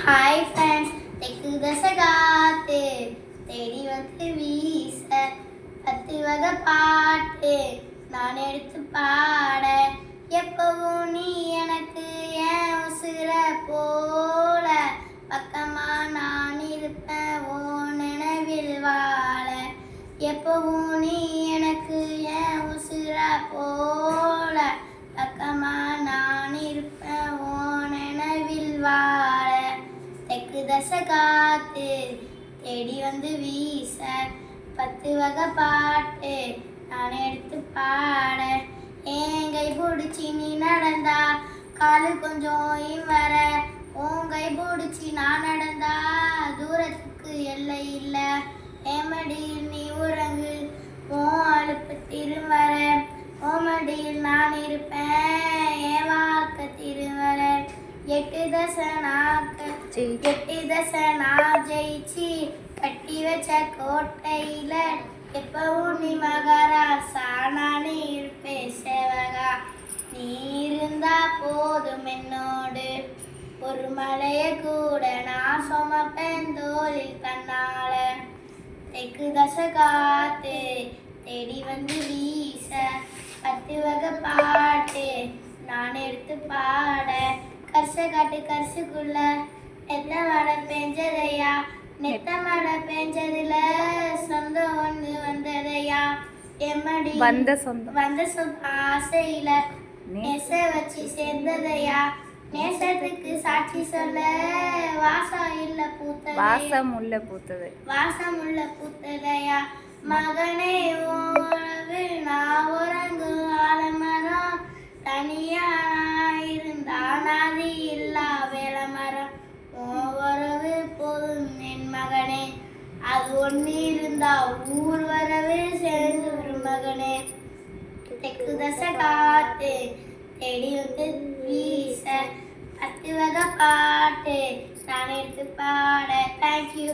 Hi friends, தெற்கு தசை காத்து தேடி வந்து வீச 10 வகை பாட்டு நான் எடுத்து பாட எப்பவும் நீ எனக்கு என் உசுர போல பக்கமா நான் இருப்பேன் ஓ நினைவில் வாழ எப்பவும் நீ எனக்கு என் உசுர போல பக்கமா நான் இருப்பேன் ஓ நினைவில் வாழ தெற்கு தசை காத்து தேடி வந்து வீச 10 வகை பாட்டு நான் எடுத்து பாட ஏங்கை பிடிச்சி நீ நடந்தா காலு கொஞ்சம் வர உங்கை பிடிச்சி நான் நடந்தா தூரத்துக்கு எல்லை இல்லை ஏமடியில் நீ உறங்கு ஓ அழுப்பு திருவர ஓமடியில் நான் இருப்பேன் என் வாழ்க்கை திருவர 8 தசை நான் ஜெயிச்சு கட்டி வச்ச கோட்டையில எப்பவும் நீ மகாராசா நானே இருப்பேன் சேவகா நீ இருந்தா போதும் என்னோடு ஒரு மலைய கூட நான் சுமப்பேன் தோளில் தன்னால தெற்கு தசை காத்து தேடி வந்து வீச 10 வகை பாட்டு நான் எடுத்து பாட கர்ச காட்டு கர்சுக்குள்ள நெத்த மழை பெஞ்சதையா நெத்த மழை பெஞ்சதுல சொந்தம் ஒன்று வந்ததையா எம்மடி வந்த சொந்தம் ஆசையில நேச வச்சு சேர்ந்ததையா நேசத்துக்கு சாட்சி சொல்ல வாசம் உள்ள பூத்ததையா மகனே உறவு நான் உறங்கும் ஆலமரம் தனியா இருந்தா நாதி இல்லா வேலமரம் உறவு போதும் என் மகனே அது ஒன்று இருந்தா ஊர் வரவு சேர்ந்து ஒரு மகனே தெற்கு தசை காத்து தேடி வந்து வீச 10 வகை பாட்டு நான் எடுத்து பாட. தேங்க்யூ.